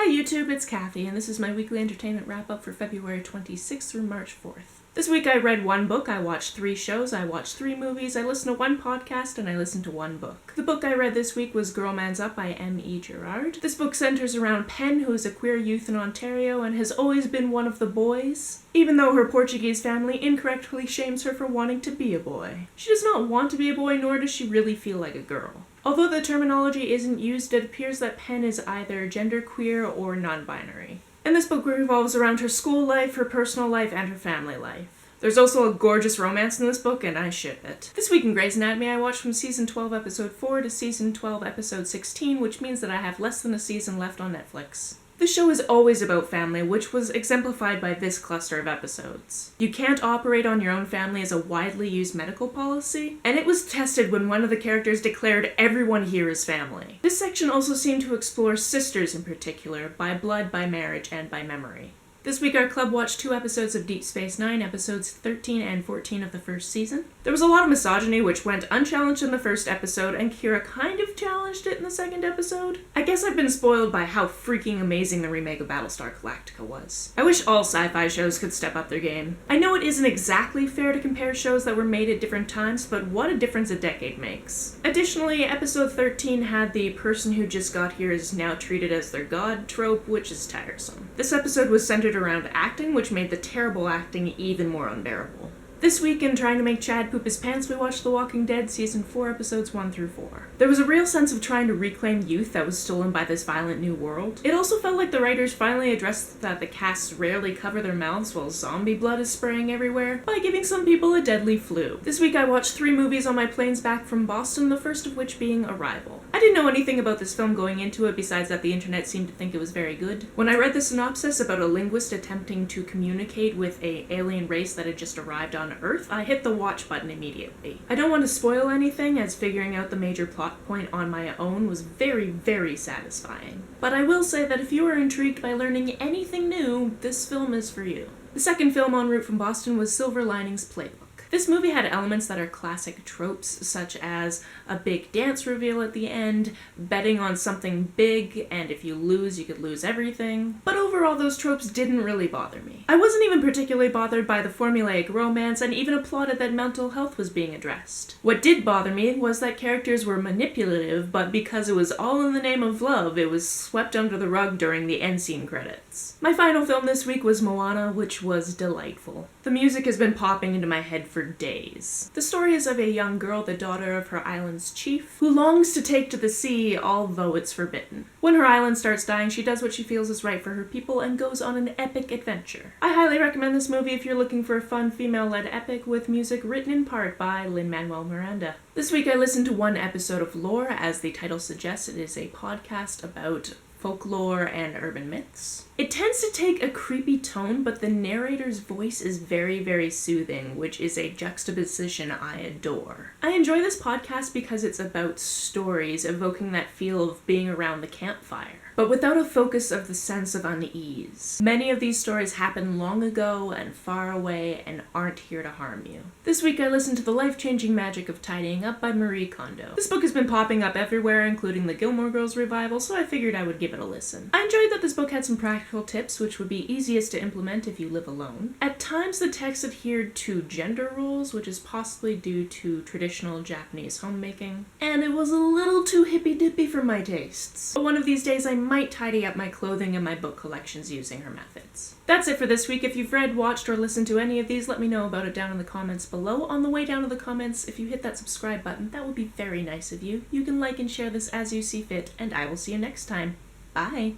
Hi YouTube, it's Kathy, and this is my weekly entertainment wrap-up for February 26th through March 4th. This week I read one book, I watched 3 shows, I watched 3 movies, I listened to 1 podcast, and I listened to 1 book. The book I read this week was Girl Man's Up by M.E. Girard. This book centers around Pen, who is a queer youth in Ontario and has always been one of the boys, even though her Portuguese family incorrectly shames her for wanting to be a boy. She does not want to be a boy, nor does she really feel like a girl. Although the terminology isn't used, it appears that Pen is either genderqueer or non-binary. And this book revolves around her school life, her personal life, and her family life. There's also a gorgeous romance in this book, and I ship it. This week in Grey's Anatomy, I watched from Season 12, Episode 4 to Season 12, Episode 16, which means that I have less than a season left on Netflix. This show is always about family, which was exemplified by this cluster of episodes. You can't operate on your own family as a widely used medical policy, and it was tested when one of the characters declared everyone here is family. This section also seemed to explore sisters in particular, by blood, by marriage, and by memory. This week our club watched 2 episodes of Deep Space Nine, episodes 13 and 14 of the first season. There was a lot of misogyny which went unchallenged in the first episode, and Kira kind of challenged it in the second episode. I guess I've been spoiled by how freaking amazing the remake of Battlestar Galactica was. I wish all sci-fi shows could step up their game. I know it isn't exactly fair to compare shows that were made at different times, but what a difference a decade makes. Additionally, episode 13 had the person who just got here is now treated as their god trope, which is tiresome. This episode was centered around acting, which made the terrible acting even more unbearable. This week, in trying to make Chad poop his pants, we watched The Walking Dead Season 4, Episodes 1 through 4. There was a real sense of trying to reclaim youth that was stolen by this violent new world. It also felt like the writers finally addressed that the casts rarely cover their mouths while zombie blood is spraying everywhere, by giving some people a deadly flu. This week I watched 3 movies on my planes back from Boston, the first of which being Arrival. I didn't know anything about this film going into it besides that the internet seemed to think it was very good. When I read the synopsis about a linguist attempting to communicate with an alien race that had just arrived on Earth, I hit the watch button immediately. I don't want to spoil anything, as figuring out the major plot point on my own was very, very satisfying. But I will say that if you are intrigued by learning anything new, this film is for you. The second film en route from Boston was Silver Linings Playbook. This movie had elements that are classic tropes, such as a big dance reveal at the end, betting on something big, and if you lose, you could lose everything. But overall, those tropes didn't really bother me. I wasn't even particularly bothered by the formulaic romance, and even applauded that mental health was being addressed. What did bother me was that characters were manipulative, but because it was all in the name of love, it was swept under the rug during the end scene credits. My final film this week was Moana, which was delightful. The music has been popping into my head for days. The story is of a young girl, the daughter of her island's chief, who longs to take to the sea, although it's forbidden. When her island starts dying, she does what she feels is right for her people and goes on an epic adventure. I highly recommend this movie if you're looking for a fun female-led epic with music written in part by Lin-Manuel Miranda. This week I listened to 1 episode of Lore. As the title suggests, it is a podcast about folklore and urban myths. It tends to take a creepy tone, but the narrator's voice is very, very soothing, which is a juxtaposition I adore. I enjoy this podcast because it's about stories, evoking that feel of being around the campfire, but without a focus of the sense of unease. Many of these stories happened long ago and far away and aren't here to harm you. This week I listened to The Life-Changing Magic of Tidying Up by Marie Kondo. This book has been popping up everywhere, including the Gilmore Girls revival, so I figured I would give it a listen. I enjoyed that this book had some practical tips which would be easiest to implement if you live alone. At times the text adhered to gender roles, which is possibly due to traditional Japanese homemaking, and it was a little too hippy-dippy for my tastes. But one of these days I might tidy up my clothing and my book collections using her methods. That's it for this week. If you've read, watched, or listened to any of these, let me know about it down in the comments below. On the way down to the comments, if you hit that subscribe button, that would be very nice of you. You can like and share this as you see fit, and I will see you next time. Bye!